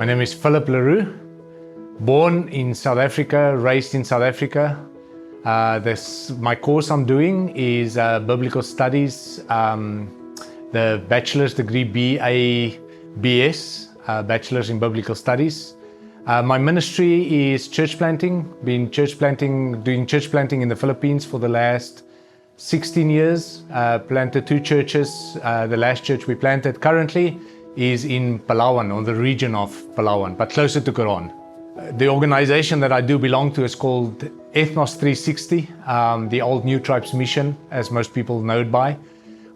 My name is Phillip Le Roux, born in South Africa, raised in South Africa. My course I'm doing is Biblical Studies, the Bachelor's degree BA, BS, Bachelor's in Biblical Studies. My ministry is church planting, doing church planting in the Philippines for the last 16 years. Planted 2 churches. The last church we planted currently is in Palawan, or the region of Palawan, but closer to Quran. The organization that I do belong to is called Ethnos 360, the old New Tribes Mission, as most people know it by.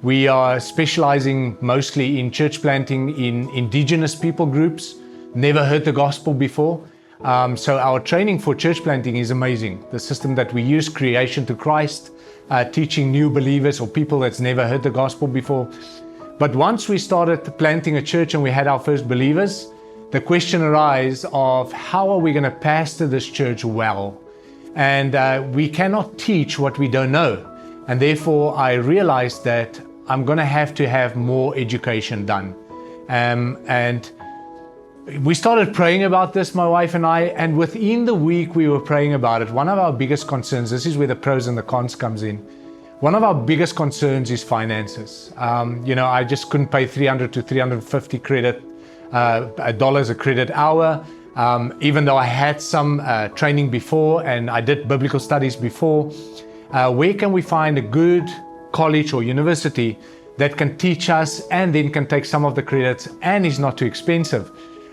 We are specializing mostly in church planting in indigenous people groups, never heard the gospel before. So our training for church planting is amazing. The system that we use, creation to Christ, teaching new believers or people that's never heard the gospel before. But once we started planting a church and we had our first believers, the question arose of how are we going to pastor this church well? And we cannot teach what we don't know. And therefore I realized that I'm going to have more education done. And we started praying about this, my wife and I, and within the week we were praying about it. One of our biggest concerns, this is where the pros and the cons comes in. One of our biggest concerns is finances. I just couldn't pay 300 to 350 dollars a credit hour, even though I had some training before and I did biblical studies before. Where can we find a good college or university that can teach us and then can take some of the credits and is not too expensive?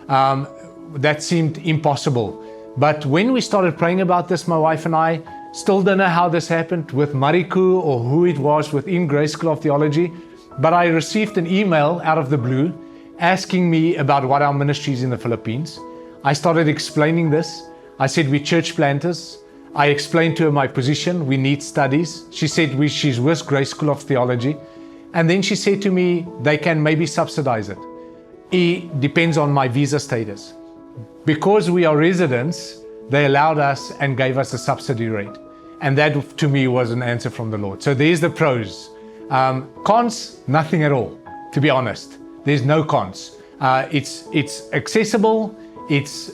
That seemed impossible. But when we started praying about this, my wife and I, still don't know how this happened with Mariku or who it was within Grace School of Theology, but I received an email out of the blue asking me about what our ministry is in the Philippines. I started explaining this. I said, we're church planters. I explained to her my position. We need studies. She said she's with Grace School of Theology. And then she said to me, they can maybe subsidize it. It depends on my visa status. Because we are residents, they allowed us and gave us a subsidy rate. And that to me was an answer from the Lord. So there's the pros. Cons, nothing at all, to be honest. There's no cons. It's accessible, it's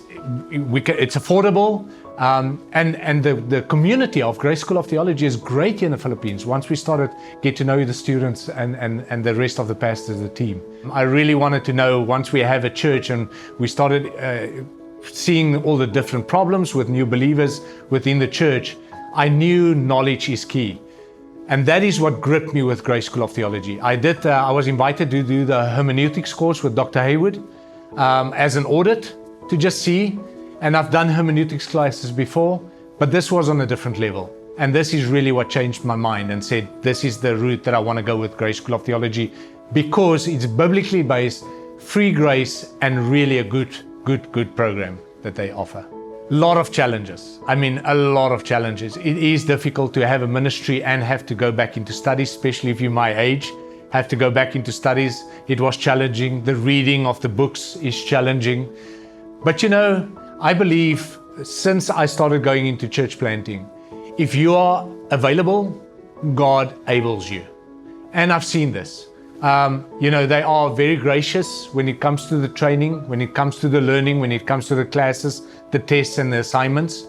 affordable, and the community of Grace School of Theology is great here in the Philippines. Once we started get to know the students and the rest of the pastors, the team. I really wanted to know, once we have a church and we started seeing all the different problems with new believers within the church, I knew knowledge is key. And that is what gripped me with Grace School of Theology. I was invited to do the hermeneutics course with Dr. Haywood as an audit to just see. And I've done hermeneutics classes before, but this was on a different level. And this is really what changed my mind and said, this is the route that I want to go with Grace School of Theology, because it's biblically based, free grace, and really a good program that they offer. A lot of challenges. A lot of challenges. It is difficult to have a ministry and have to go back into studies, especially if you're my age, have to go back into studies. It was challenging. The reading of the books is challenging. But I believe since I started going into church planting, if you are available, God enables you. And I've seen this. They are very gracious when it comes to the training, when it comes to the learning, when it comes to the classes, the tests and the assignments.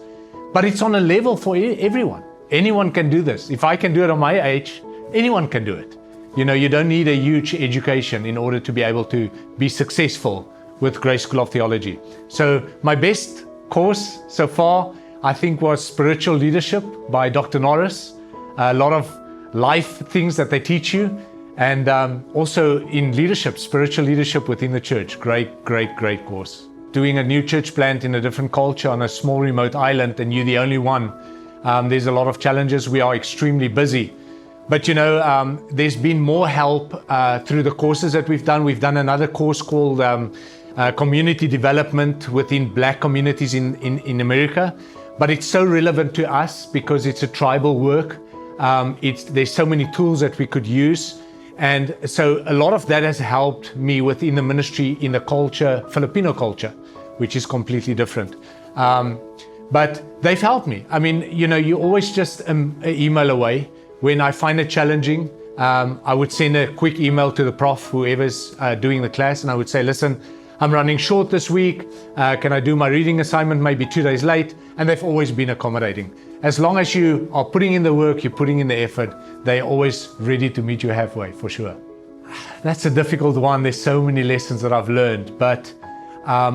But it's on a level for everyone. Anyone can do this. If I can do it at my age, anyone can do it. You don't need a huge education in order to be able to be successful with Grace School of Theology. So my best course so far, I think, was Spiritual Leadership by Dr. Norris. A lot of life things that they teach you. And also in leadership, spiritual leadership within the church. Great course. Doing a new church plant in a different culture on a small remote island and you're the only one. There's a lot of challenges. We are extremely busy. But there's been more help through the courses that we've done. We've done another course called Community Development within Black communities in America. But it's so relevant to us because it's a tribal work. There's so many tools that we could use. And so a lot of that has helped me within the ministry in the culture, Filipino culture, which is completely different. But they've helped me. You're always just an email away. When I find it challenging, I would send a quick email to the prof, whoever's doing the class, and I would say, listen, I'm running short this week. Can I do my reading assignment maybe 2 days late? And they've always been accommodating. As long as you are putting in the work, you're putting in the effort, they're always ready to meet you halfway, for sure. That's a difficult one. There's so many lessons that I've learned, but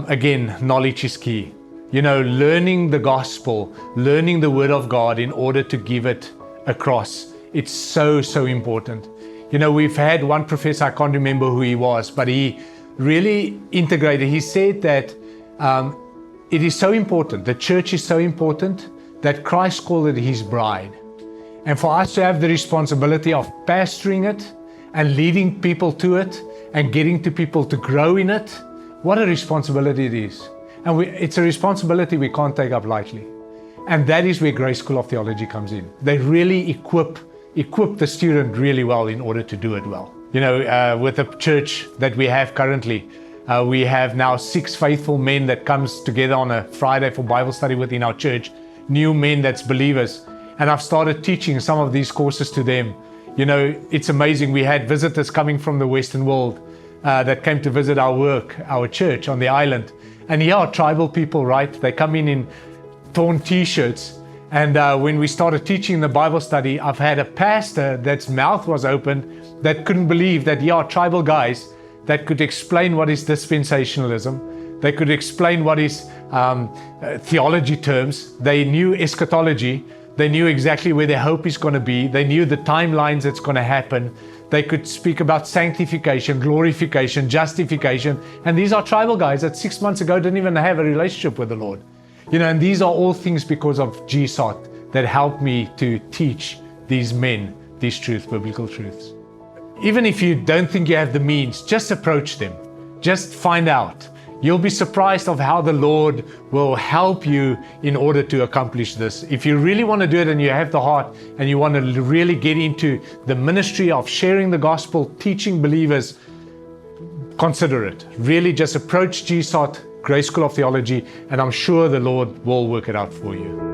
again, knowledge is key. You know, learning the gospel, learning the word of God in order to give it across. It's so, so important. You know, we've had one professor, I can't remember who he was, but he really integrated. He said that it is so important, the church is so important, that Christ called it his bride. And for us to have the responsibility of pastoring it and leading people to it and getting to people to grow in it, what a responsibility it is. And it's a responsibility we can't take up lightly. And that is where Grace School of Theology comes in. They really equip the student really well in order to do it well. You know, with the church that we have currently, we have now 6 faithful men that comes together on a Friday for Bible study within our church. New men that's believers. And I've started teaching some of these courses to them. You know, it's amazing. We had visitors coming from the Western world that came to visit our work, our church on the island. And yeah, tribal people, right? They come in torn t-shirts. And when we started teaching the Bible study, I've had a pastor that's mouth was open that couldn't believe that, yeah, tribal guys that could explain what is dispensationalism. They could explain what is theology terms. They knew eschatology. They knew exactly where their hope is going to be. They knew the timelines that's going to happen. They could speak about sanctification, glorification, justification. And these are tribal guys that 6 months ago didn't even have a relationship with the Lord. You know, and these are all things because of GSOT that helped me to teach these men these truths, biblical truths. Even if you don't think you have the means, just approach them. Just find out. You'll be surprised of how the Lord will help you in order to accomplish this. If you really want to do it and you have the heart and you want to really get into the ministry of sharing the gospel, teaching believers, consider it. Really just approach GSOT, Grace School of Theology, and I'm sure the Lord will work it out for you.